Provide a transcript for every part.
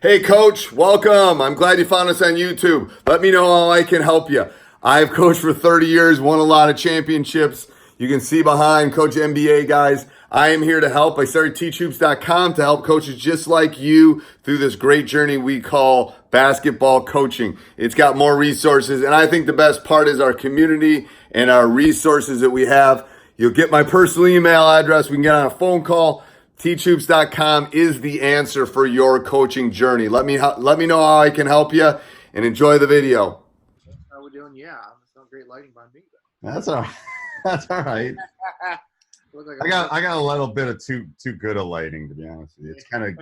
Hey, coach, welcome. I'm glad you found us on YouTube. Let me know how I can help you. I've coached for 30 years, won a lot of championships. You can see behind Coach NBA guys. I am here to help. I started teachhoops.com to help coaches just like you through this great journey we call basketball coaching. It's got more resources, and I think the best part is our community and our resources that we have. You'll get my personal email address. We can get on a phone call. Teachhoops.com is the answer for your coaching journey. Let me know how I can help you, and enjoy the video. How we doing? Yeah, it's not great lighting by me. That's all right. That's all right. Look like I got a little bit of too good of lighting, to be honest with you. It's kind of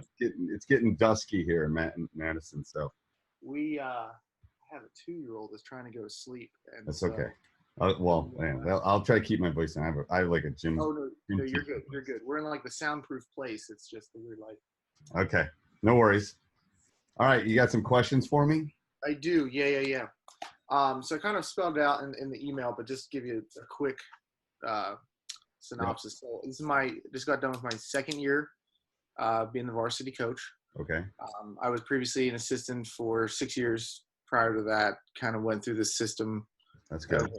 getting dusky here in Madison, so we have a 2-year-old that's trying to go to sleep, and that's so, okay. I'll try to keep my voice down. I have like a gym. Oh no, you're good. You're good. We're in like the soundproof place. It's just the weird light. Okay, no worries. All right, you got some questions for me? I do. Yeah. So I kind of spelled it out in the email, but just to give you a quick synopsis. So this is just got done with my second year being the varsity coach. Okay. I was previously an assistant for 6 years prior to that. Kind of went through the system. That's good.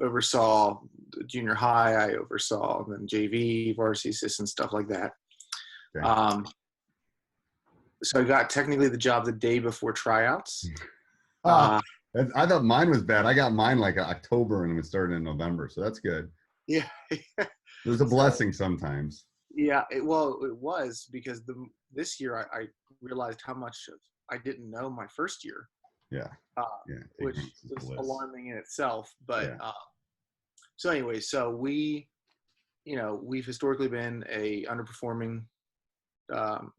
Oversaw junior high. I oversaw then JV, varsity assistant, stuff like that. Okay. So I got technically the job the day before tryouts. I thought mine was bad. I got mine like October and it started in November, so that's good. Yeah. There's a blessing sometimes. Yeah, it was because this year I realized how much I didn't know my first year. Yeah. Which was alarming in itself. But yeah. So anyway, so we've historically been a underperforming.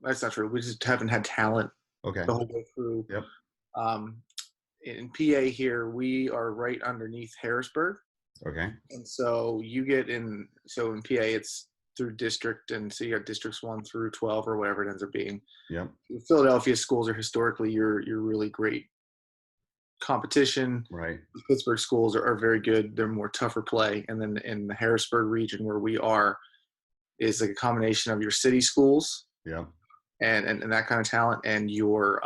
That's not true. We just haven't had talent Okay. the whole way through. Yep. In PA here, we are right underneath Harrisburg. Okay. And so in PA, it's through district, and so you got districts 1 through 12 or whatever it ends up being. Yep. Philadelphia schools are historically your really great competition. Right. The Pittsburgh schools are very good. They're more tougher play. And then in the Harrisburg region where we are is like a combination of your city schools. Yeah. And that kind of talent, and your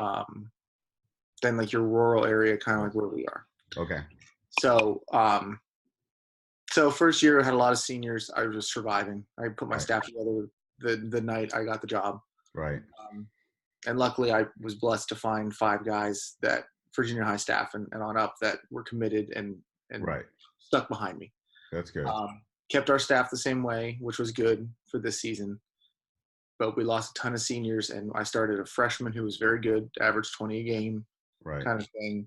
then like your rural area, kind of like where we are. Okay. So so first year I had a lot of seniors. I was just surviving. I put my staff together the night I got the job. Right. And luckily I was blessed to find 5 guys that for junior high staff and on up that were committed and stuck behind me. That's good. Kept our staff the same way, which was good for this season. But we lost a ton of seniors, and I started a freshman who was very good, averaged 20 a game, kind of thing.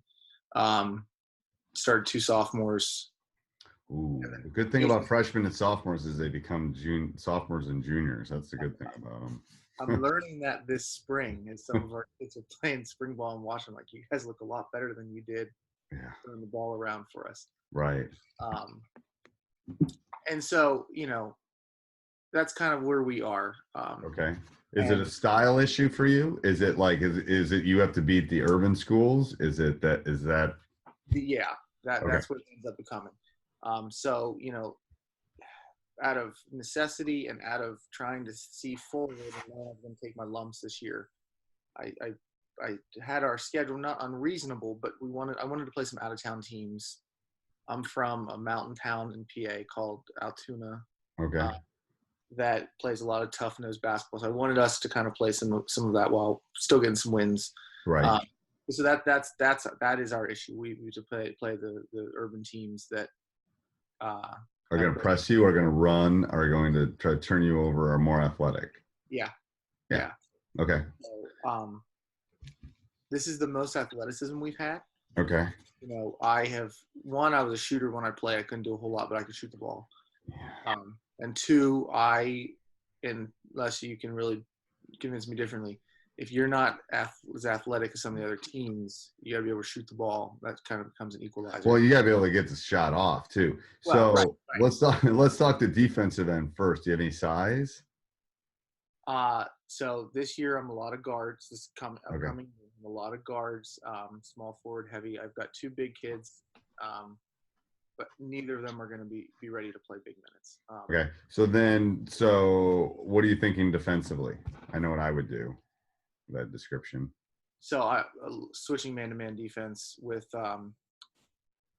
Started 2 sophomores. Ooh, the good thing about freshmen and sophomores is they become sophomores and juniors. That's the good thing about them. I'm learning that this spring, as some of our kids are playing spring ball and watching, like, you guys look a lot better than you did throwing the ball around for us. Right. And so, that's kind of where we are. Okay. Is it a style issue for you? Is it like, is it you have to beat the urban schools? Is that? Yeah, that's what it ends up becoming. So, out of necessity and out of trying to see forward, and I'm going to take my lumps this year, I had our schedule not unreasonable, but I wanted to play some out of town teams. I'm from a mountain town in PA called Altoona. Okay. That plays a lot of tough nosed basketball. So I wanted us to kind of play some of that while still getting some wins. Right. So that is our issue. We to play the urban teams that are going to press you, are going to run, are going to try to turn you over, are more athletic. Yeah. Okay. So, this is the most athleticism we've had. Okay. I was a shooter when I play. I couldn't do a whole lot, but I could shoot the ball. And 2, unless you can really convince me differently, if you're not as athletic as some of the other teams, you got to be able to shoot the ball. That kind of becomes an equalizer. Well, you got to be able to get the shot off too. Well, let's talk the defensive end first. Do you have any size? So this year I'm a lot of guards. This upcoming a lot of guards, small forward, heavy. I've got 2 big kids. But neither of them are going to be ready to play big minutes. Okay. So what are you thinking defensively? I know what I would do, that description. So switching man-to-man defense with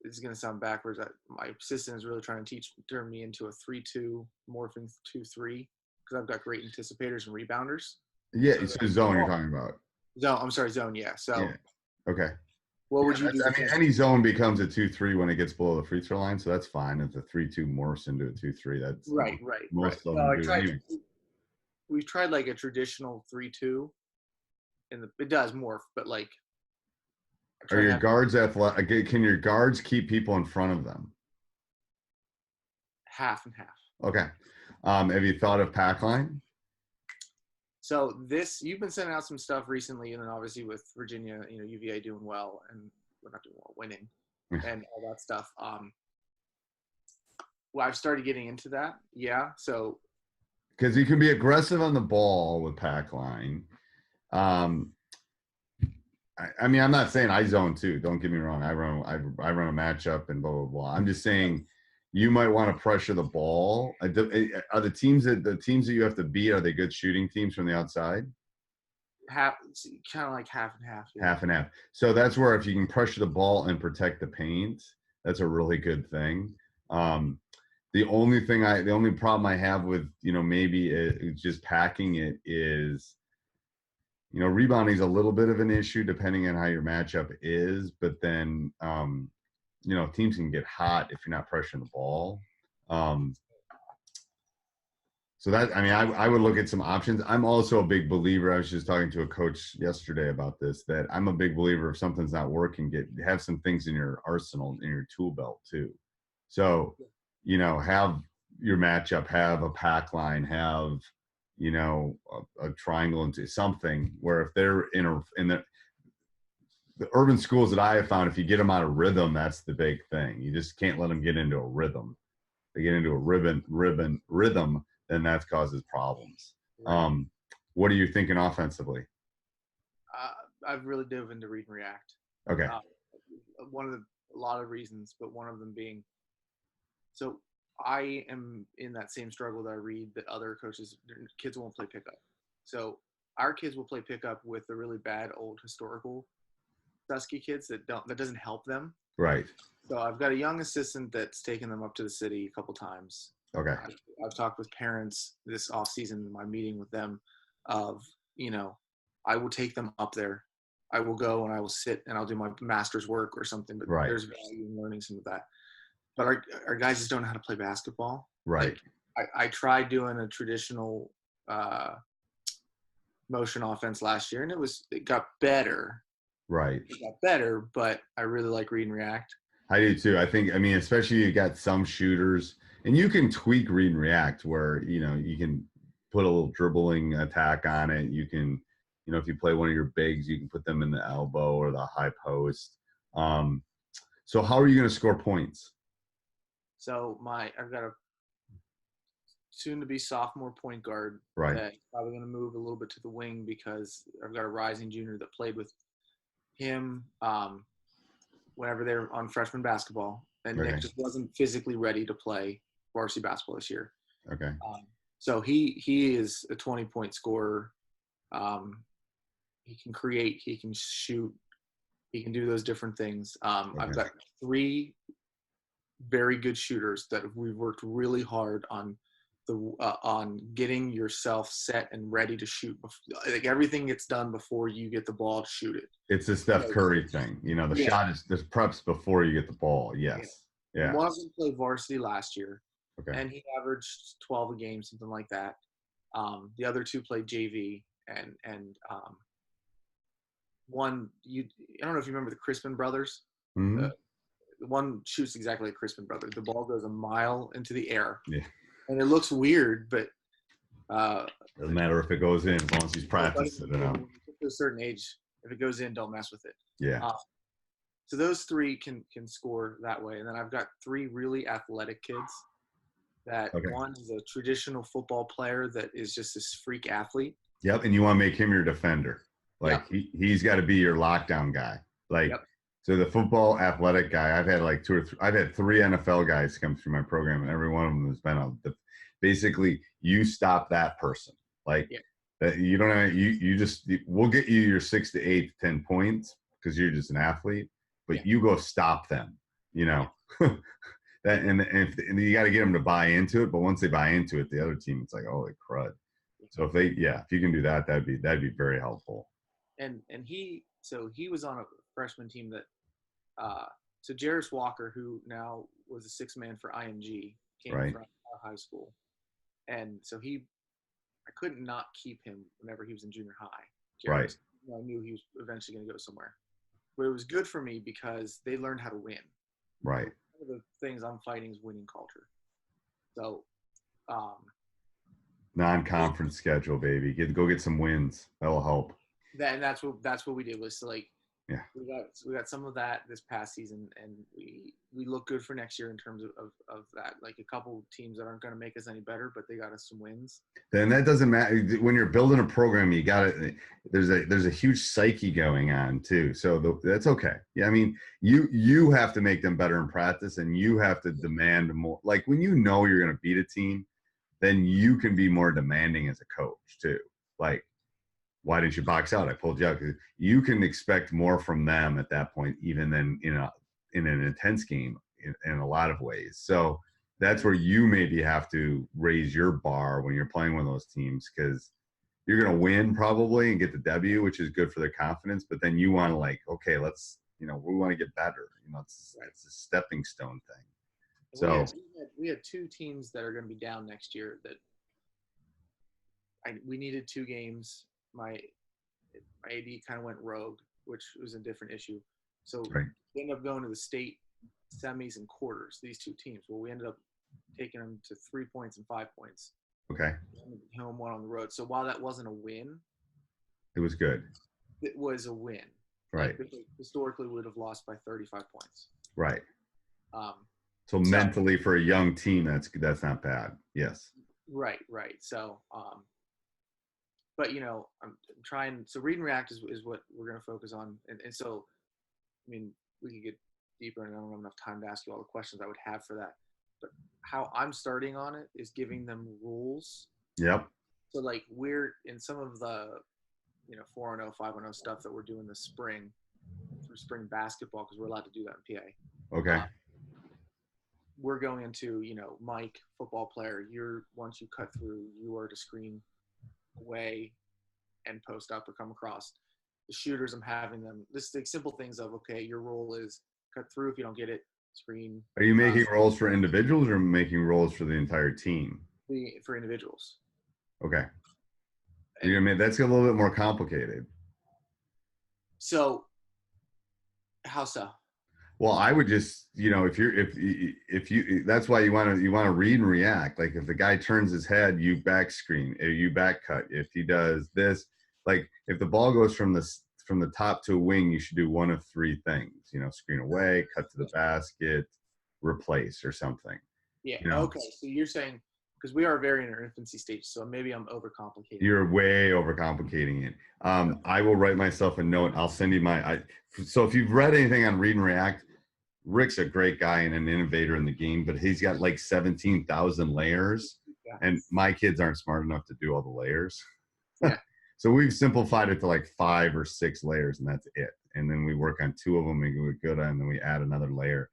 this is going to sound backwards. My assistant is really trying to turn me into a 3-2 morphing 2-3 because I've got great anticipators and rebounders. Yeah, it's the zone you're talking about. Zone. I'm sorry, zone. Yeah. So. Yeah. Okay. What would you do? I mean, any zone becomes a 2-3 when it gets below the free throw line, so that's fine. If the 3-2 morphs into a 2-3, that's right. Most of them do anyway. We've tried like a traditional 3-2, and it does morph, but like. Are your guards athletic? Can your guards keep people in front of them? Half and half. Okay. Have you thought of pack line? So you've been sending out some stuff recently, and then obviously with Virginia, UVA doing well, and we're not doing well, winning, and all that stuff. Well, I've started getting into that. Yeah. So. Because you can be aggressive on the ball with pack line. I mean, I'm not saying I zone too. Don't get me wrong. I run a matchup and blah blah blah. I'm just saying you might want to pressure the ball. Are the teams that you have to beat? Are they good shooting teams from the outside? Kind of like half and half. Yeah. Half and half. So that's where if you can pressure the ball and protect the paint, that's a really good thing. The only problem I have with maybe just packing it is. Rebounding is a little bit of an issue depending on how your matchup is, but then, teams can get hot if you're not pressuring the ball. So that, I mean, I would look at some options. I'm also a big believer. I was just talking to a coach yesterday about this, that I'm a big believer if something's not working, have some things in your arsenal, in your tool belt too. So, have your matchup, have a pack line, have, a triangle into something where if they're in the urban schools that I have found, if you get them out of rhythm, that's the big thing. You just can't let them get into a rhythm. They get into a rhythm, then that causes problems. What are you thinking offensively? I've really dove into read and react. Okay. A lot of reasons, but one of them being, so I am in that same struggle that I read that other kids won't play pickup. So our kids will play pickup with the really bad old historical Dusky kids that doesn't help them. Right. So I've got a young assistant that's taken them up to the city a couple times. Okay. I've talked with parents this off season, my meeting with them of, I will take them up there. I will go and I will sit and I'll do my master's work or something, but there's value in learning some of that. But our guys just don't know how to play basketball. Right. Like, I tried doing a traditional motion offense last year, and it got better. Right. It got better, but I really like read and react. I do too. Especially you got some shooters, and you can tweak read and react where, you can put a little dribbling attack on it. You can, if you play one of your bigs, you can put them in the elbow or the high post. So how are you going to score points? So I've got a soon-to-be sophomore point guard that's probably going to move a little bit to the wing because I've got a rising junior that played with him whenever they were on freshman basketball, and Nick just wasn't physically ready to play varsity basketball this year. Okay. So he is a 20-point scorer. He can create, he can shoot, he can do those different things. I've got 3 very good shooters that we've worked really hard on getting yourself set and ready to shoot. Like everything gets done before you get the ball to shoot it. It's a Steph Curry thing. The shot is there's preps before you get the ball. Yes. Yeah. One of them played varsity last year. Okay. And he averaged 12 a game, something like that. The other 2 played JV and one I don't know if you remember the Crispin brothers. Mm-hmm. The one shoots exactly like Crispin brothers. The ball goes a mile into the air. Yeah. And it looks weird, but doesn't matter if it goes in as long as he's practicing it out. To a certain age, if it goes in, don't mess with it. Yeah. So those 3 can score that way, and then I've got 3 really athletic kids. One is a traditional football player that is just this freak athlete. Yep, and you want to make him your defender. Like he's got to be your lockdown guy. So the football athletic guy, I've had like 2 or 3. I've had 3 NFL guys come through my program, and every one of them has been basically you stop that person. That you don't have, we'll get you your 6 to 8 to 10 points because you're just an athlete, but Yeah. you go stop them, you know. That and you got to get them to buy into it, but once they buy into it, the other team, it's like, holy crud. So if you can do that, that'd be very helpful. And he was on a freshman team that so Jarris Walker, who now was a sixth man for IMG, came Right. from our high school, and so I couldn't not keep him whenever he was in junior high. Right. I knew he was eventually going to go somewhere, but it was good for me because they learned how to win. Right. One of the things I'm fighting is winning culture. So, Non-conference schedule, baby. Go get some wins. That'll help. that's what we did was like, yeah, we got some of that this past season, and we look good for next year in terms of that. Like a couple teams that aren't going to make us any better, but they got us some wins. Then that doesn't matter when you're building a program. You got it. There's a huge psyche going on too, so that's okay. Yeah, I mean you have to make them better in practice, and you have to demand more. Like when you know you're going to beat a team, then you can be more demanding as a coach too. Like, why didn't you box out? I pulled you out. You can expect more from them at that point, even than in an intense game in a lot of ways. So that's where you maybe have to raise your bar when you're playing one of those teams, because you're going to win probably and get the W, which is good for their confidence. But then you want to we want to get better. It's a stepping stone thing. So we had two teams that are going to be down next year that we needed 2 games. My AD kind of went rogue, which was a different issue. So we ended up going to the state semis and quarters, these 2 teams. Well, we ended up taking them to 3 points and 5 points. Okay. Home, 1 on the road. So while that wasn't a win, it was good. It was a win. Right. Like, historically, we would have lost by 35 points. Right. So mentally for a young team, that's not bad. Yes. Right. So, but I'm trying. So read and react is what we're going to focus on, and so, I mean, we could get deeper, and I don't have enough time to ask you all the questions I would have for that. But how I'm starting on it is giving them rules. Yep. So like we're in some of the 4-0, 5-0 stuff that we're doing this spring for spring basketball, because we're allowed to do that in PA. Okay. We're going into, Mike, football player, once you cut through, you are to screen away and post up or come across. The shooters, I'm having them, this is the simple things of, okay, your role is cut through. If you don't get it, screen. Are you making roles for individuals or making roles for the entire team? For individuals. Okay. That's a little bit more complicated. So, how so? Well, I would just, if you, that's why you want to read and react. Like if the guy turns his head, you back screen, or you back cut. If he does this, like if the ball goes from the top to a wing, you should do one of 3 things. Screen away, cut to the basket, replace, or something. Yeah. Okay. So you're saying, because we are very in our infancy stage, so maybe I'm overcomplicating. You're way overcomplicating it. I will write myself a note. I'll send you so if you've read anything on Read and React, Rick's a great guy and an innovator in the game, but he's got like 17,000 layers, and my kids aren't smart enough to do all the layers. Yeah. So we've simplified it to like 5 or 6 layers, and that's it. And then we work on 2 of them and we're good on, and then we add another layer.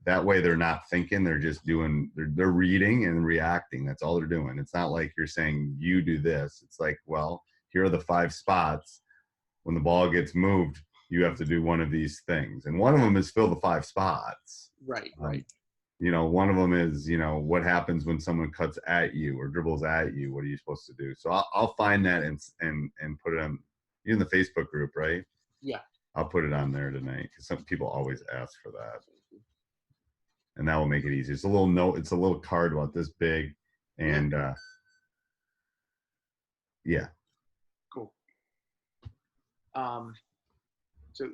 That way they're not thinking, they're just they're reading and reacting. That's all they're doing. It's not like you're saying you do this. It's like, well, here are the 5 spots. When the ball gets moved, you have to do one of these things. And one of them is fill the 5 spots. Right. One of them is, what happens when someone cuts at you or dribbles at you? What are you supposed to do? So I'll find that and put it on in the Facebook group, right? Yeah. I'll put it on there tonight because some people always ask for that. And that will make it easy. It's a little note. It's a little card about this big, and yeah. Cool. So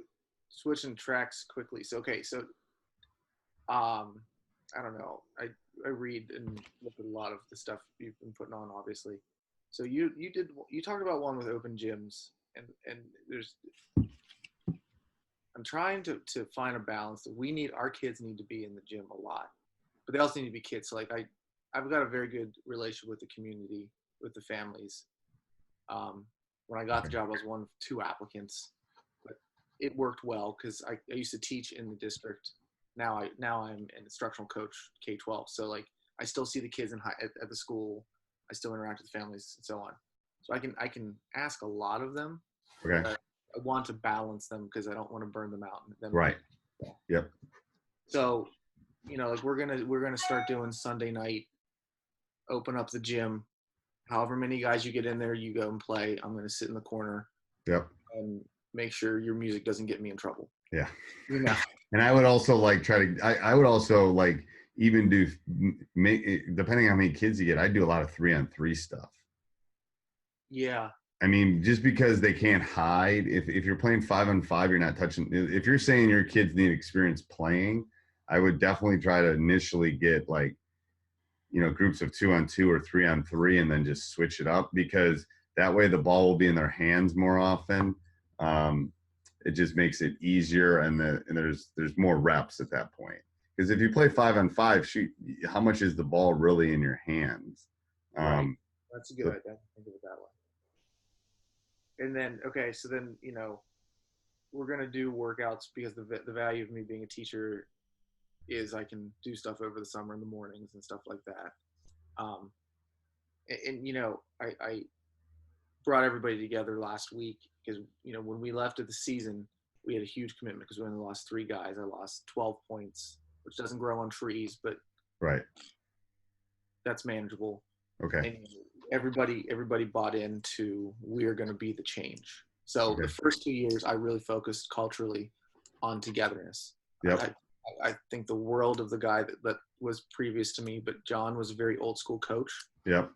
switching tracks quickly. So okay. So I don't know. I read and look at a lot of the stuff you've been putting on, obviously. So you talked about one with open gyms, and there's. I'm trying to find a balance that our kids need to be in the gym a lot, but they also need to be kids. So like I've got a very good relationship with the community, with the families. When I got the Okay. job, I was one of 2 applicants, but it worked well because I used to teach in the district. Now I'm an instructional coach K-12. So like I still see the kids at the school. I still interact with families and so on. So I can ask a lot of them. Okay. But I want to balance them because I don't want to burn them out. Right. Yep. So, like we're gonna start doing Sunday night. Open up the gym. However many guys you get in there, you go and play. I'm gonna sit in the corner Yep. and make sure your music doesn't get me in trouble. Yeah. Yeah. And I would also like try to, I would also like even do, depending on how many kids you get, I do a lot of 3-on-3 stuff. Yeah. I mean, just because they can't hide, if you're playing 5-on-5, you're not touching, if you're saying your kids need experience playing, I would definitely try to initially get like, groups of 2-on-2 or 3-on-3 and then just switch it up, because that way the ball will be in their hands more often. It just makes it easier, and there's more reps at that point. Because if you play 5-on-5, shoot, how much is the ball really in your hands? Right. That's a good idea. Think of it that way. And then, okay, so then, we're going to do workouts because the value of me being a teacher is I can do stuff over the summer in the mornings and stuff like that. I brought everybody together last week because, when we left at the season, we had a huge commitment because we only lost 3 guys. I lost 12 points, which doesn't grow on trees, but Right. that's manageable. Okay. And everybody bought into we're going to be the change. So Okay. the first 2 years, I really focused culturally on togetherness. Yep. I think the world of the guy that was previous to me, but John was a very old school coach. Yep.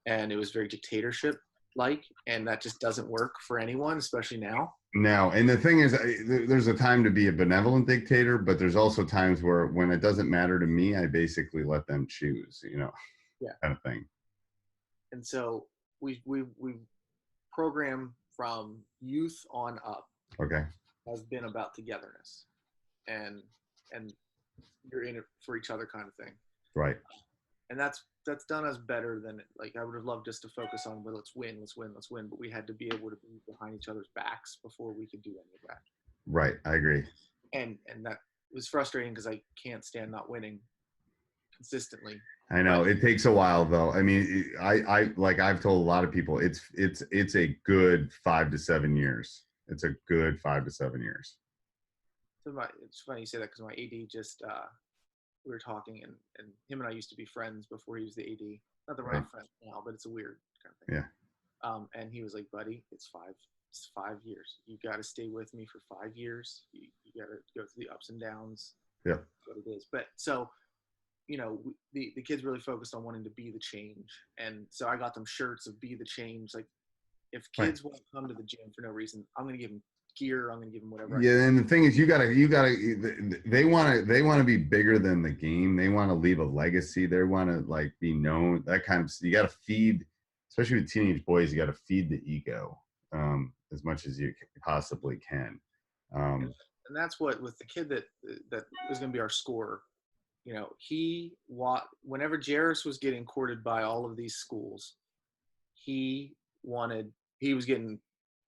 And it was very dictatorship like, and that just doesn't work for anyone, especially now. Now, and the thing is, there's a time to be a benevolent dictator, but there's also times where when it doesn't matter to me, I basically let them choose, Yeah. kind of thing. And so we program from youth on up Okay. has been about togetherness and you're in it for each other kind of thing. Right. And that's done us better than like I would have loved just to focus on, well, let's win, but we had to be able to be behind each other's backs before we could do any of that. Right. I agree. And that was frustrating because I can't stand not winning consistently. I know it takes a while though. I mean, I like I've told a lot of people, it's a good 5 to 7 years. It's a good 5 to 7 years. So it's funny you say that because my AD just we were talking and him and I used to be friends before he was the AD. Not that we're not friends now, but it's a weird kind of thing. Yeah. And he was like, buddy, it's 5 years. You got to stay with me for 5 years. You got to go through the ups and downs. Yeah. That's what it is. But so, the kids really focused on wanting to be the change. And so I got them shirts of be the change. Like if kids want to come to the gym for no reason, I'm going to give them gear. I'm going to give them whatever. Yeah. And the thing is, you gotta, they want to be bigger than the game. They want to leave a legacy. They want to like be known, that kind of, you got to feed, especially with teenage boys, you got to feed the ego as much as you possibly can. And that's what, with the kid that was going to be our scorer, whenever Jairus was getting courted by all of these schools, he was getting,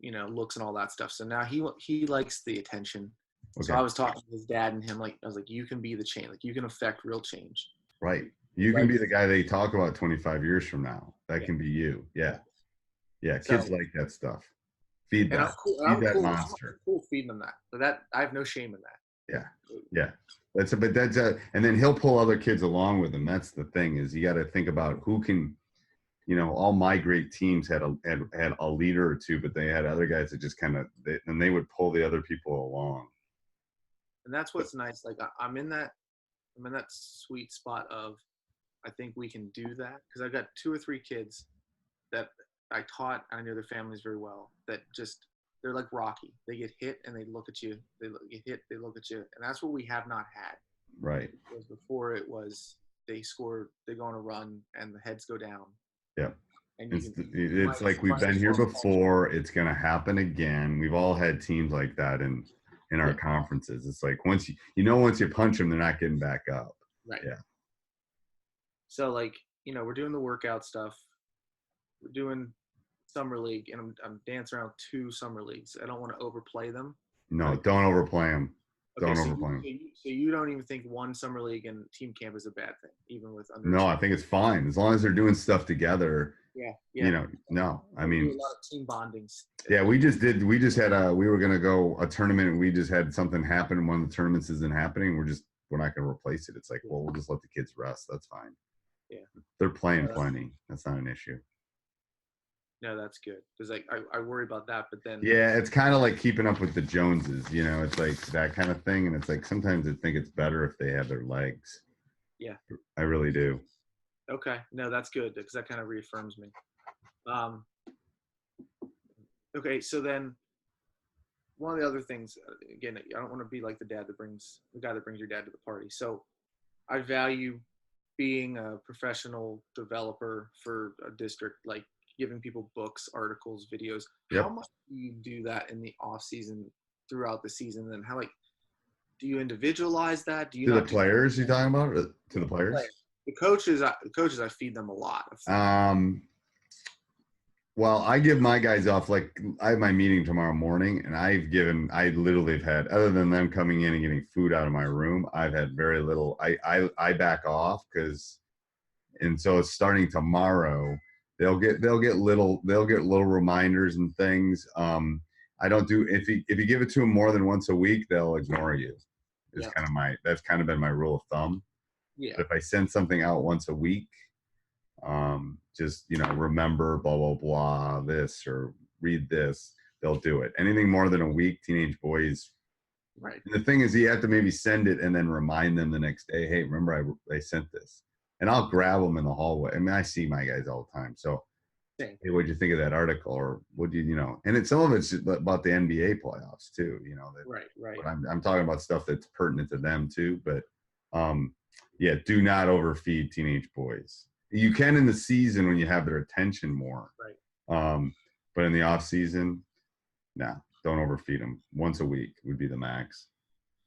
looks and all that stuff. So now he likes the attention. Okay. So I was talking to his dad and him, like, I was like, you can be the change, like you can affect real change. Right. You can be the guy they talk about 25 years from now. That can be you. Yeah. Yeah. Kids like that stuff. Feed them. Feed that monster. I'm cool feeding them that. So that I have no shame in that. Yeah. Yeah. And then he'll pull other kids along with him. That's the thing, is you got to think about who can, all my great teams had a leader or two, but they had other guys that just kind of, and they would pull the other people along. And that's what's nice. Like I'm in that sweet spot of, I think we can do that because I've got 2 or 3 kids that I taught, and I know their families very well, that just, they're like Rocky. They get hit and they look at you. They get hit, they look at you. And that's what we have not had. Right. Because before it was, they score, they go on a run and the heads go down. Yeah. And it's like we've been here before. It's going to happen again. We've all had teams like that in our conferences. It's like once you punch them, they're not getting back up. Right. Yeah. So like, we're doing the workout stuff. We're doing summer league, and I'm dancing around 2 summer leagues. I don't want to overplay them. No, don't overplay them. Okay, Don't so overplay them. so you don't even think one summer league and team camp is a bad thing, even with under. No, I think it's fine as long as they're doing stuff together. Yeah. You know, no, I We do mean, a lot of team bondings. yeah, we just had we were going to go a tournament and we just had something happen and one of the tournaments isn't happening. We're not going to replace it. It's like, well, we'll just let the kids rest. That's fine. Yeah. They're playing plenty. That's not an issue. No, that's good because like I worry about that, but then Yeah, it's kind of like keeping up with the Joneses, you know, it's like that kind of thing. And it's like sometimes I think it's better if they have their legs. Yeah. I really do. Okay, no, that's good because that kind of reaffirms me. Okay, so then one of the other things, again, I don't want to be like the guy that brings your dad to the party. So I value being a professional developer for a district, like giving people books, articles, videos. Yep. How much do you do that in the off season, throughout the season? And how, like, do you individualize that? Do you To the not do- players you talking about? Or to the players? The coaches, I feed them a lot of things. Well, I give my guys off, like I have my meeting tomorrow morning and I literally have had, other than them coming in and getting food out of my room, I've had very little. I back off and so it's starting tomorrow. They'll get little reminders and things. I don't do, if you give it to them more than once a week, they'll ignore you. It's that's kind of been my rule of thumb. Yeah. But if I send something out once a week, just, you know, remember blah, blah, blah, this, or read this, they'll do it. Anything more than a week, teenage boys. Right. And the thing is, you have to maybe send it and then remind them the next day, hey, remember I sent this. And I'll grab them in the hallway. I mean, I see my guys all the time. So, Same. hey, what'd you think of that article? Or what do you know? And some of it's about the NBA playoffs too, you know. Right. But I'm talking about stuff that's pertinent to them too. But yeah, do not overfeed teenage boys. You can in the season when you have their attention more. Right. But in the off season, no, don't overfeed them. Once a week would be the max.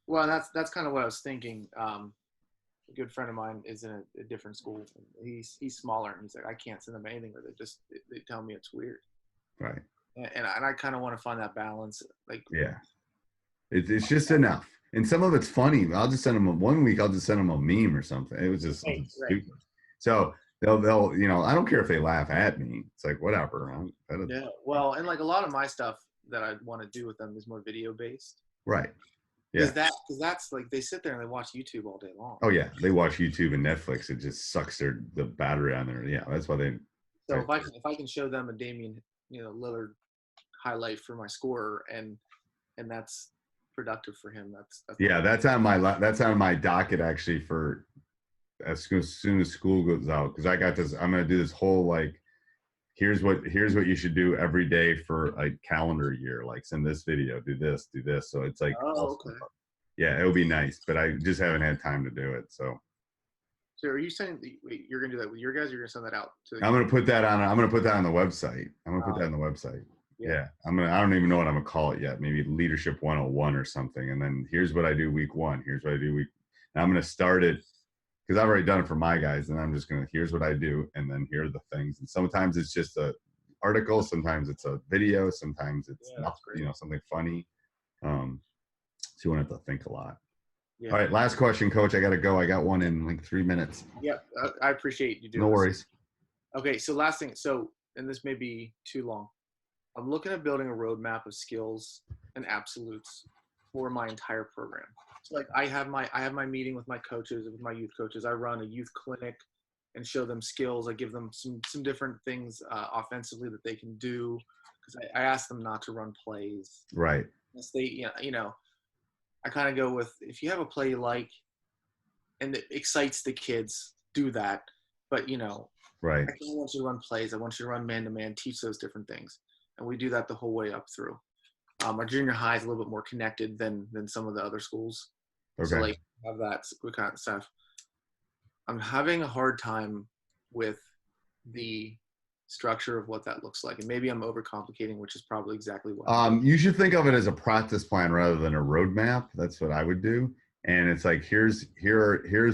Well, that's kind of what I was thinking. A good friend of mine is in a different school. He's smaller, and he's like, I can't send them anything, or they tell me it's weird. Right. And I kind of want to find that balance. Like, yeah, it's just enough. And some of it's funny. I'll just send them one week. I'll just send them a meme or something. It was just something stupid. So they'll you know, I don't care if they laugh at me. It's like whatever. Yeah. Well, and like a lot of my stuff that I want to do with them is more video based. Right. Yeah. Because that's like they sit there and they watch YouTube all day long. Oh yeah, they watch YouTube and Netflix. It just sucks the battery on there. Yeah, that's why they. So if I can show them a Damian, you know, Lillard highlight for my scorer, and that's productive for him. That's on my docket actually for as soon as school goes out, because I got this. I'm gonna do this whole like, here's what you should do every day for a calendar year. Like send this video, do this. So it's like, okay. Yeah, it would be nice, but I just haven't had time to do it. So are you saying you're gonna do that with your guys? Or you're gonna send that out to? I'm gonna put that on the website. Yeah. I don't even know what I'm gonna call it yet. Maybe Leadership 101 or something. And then here's what I do week 1. Here's what I do and I'm gonna start it because I've already done it for my guys. And I'm just gonna, here's what I do, and then here are the things. And sometimes it's just a article, sometimes it's a video, sometimes it's you know, something funny. So you won't have to think a lot. Yeah. All right, last question, Coach. I got to go. I got one in like 3 minutes. Yeah, I appreciate you doing No this. worries. Okay, so last thing. So, and this may be too long. I'm looking at building a roadmap of skills and absolutes for my entire program. So, like, I have my meeting with my coaches, with my youth coaches. I run a youth clinic and show them skills. I give them some different things offensively that they can do, because I ask them not to run plays. Right. Unless they, you know. I kind of go with, if you have a play you like and it excites the kids, do that. But, you know, right. I don't want you to run plays. I want you to run man-to-man, teach those different things. And we do that the whole way up through. Our junior high is a little bit more connected than some of the other schools. Okay. So, like, have that kind of stuff. I'm having a hard time with the structure of what that looks like, and maybe I'm overcomplicating, which is probably exactly what you should think of it as a practice plan rather than a roadmap. That's what I would do. And it's like, here's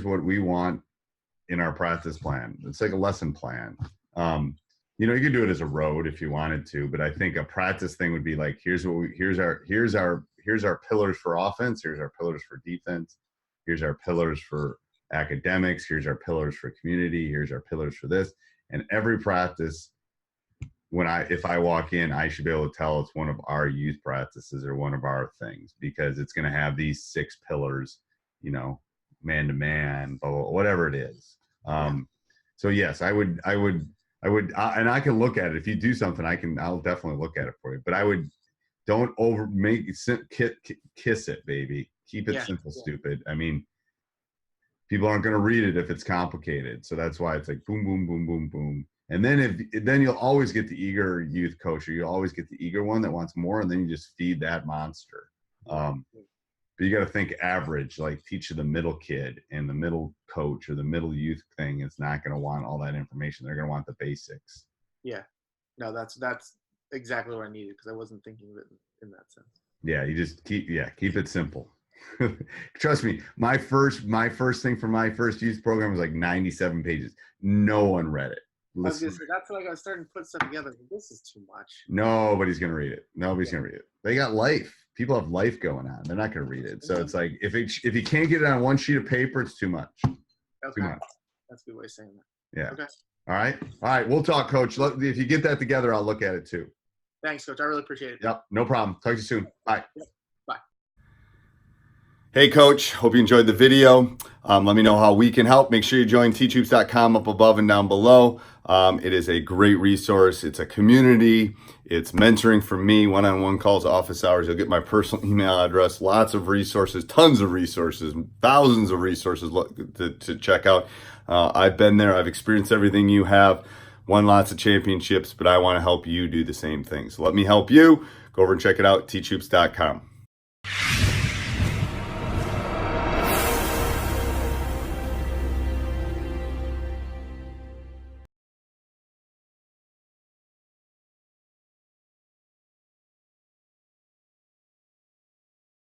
what we want in our practice plan. It's like a lesson plan. You you know, you could do it as a road if you wanted to, but I think a practice thing would be like, here's our pillars for offense. Here's our pillars for defense. Here's our pillars for academics. Here's our pillars for community. Here's our pillars for this. And every practice, if I walk in, I should be able to tell it's one of our youth practices or one of our things, because it's going to have these 6 pillars, you know, man to man, whatever it is. So yes, I would, and I can look at it. If you do something, I'll definitely look at it for you, but don't kiss it, baby. Keep it simple, stupid. I mean, people aren't going to read it if it's complicated. So that's why it's like boom, boom, boom, boom, boom. And then then you'll always get the eager youth coach, or you'll always get the eager one that wants more, and then you just feed that monster. But you got to think average, like teach the middle kid, and the middle coach or the middle youth thing is not going to want all that information. They're going to want the basics. Yeah, no, that's exactly what I needed, because I wasn't thinking of it in that sense. Yeah, you just keep it simple. Trust me, my first thing for my first youth program was like 97 pages. No one read it. That's like I was starting to put stuff together. This is too much. Nobody's gonna read it. Nobody's gonna read it. They got life. People have life going on. They're not gonna read it. So it's like if you can't get it on one sheet of paper, it's too much. That's a good way of saying that. Yeah. Okay. All right. We'll talk, Coach. If you get that together, I'll look at it too. Thanks, Coach. I really appreciate it. Yep. No problem. Talk to you soon. Bye. Yep. Bye. Hey, Coach. Hope you enjoyed the video. Let me know how we can help. Make sure you join teachhoops.com up above and down below. It is a great resource. It's a community. It's mentoring for me, one-on-one calls, office hours. You'll get my personal email address, lots of resources, tons of resources, thousands of resources to check out. I've been there. I've experienced everything you have, won lots of championships, but I want to help you do the same thing. So let me help you. Go over and check it out, teachhoops.com.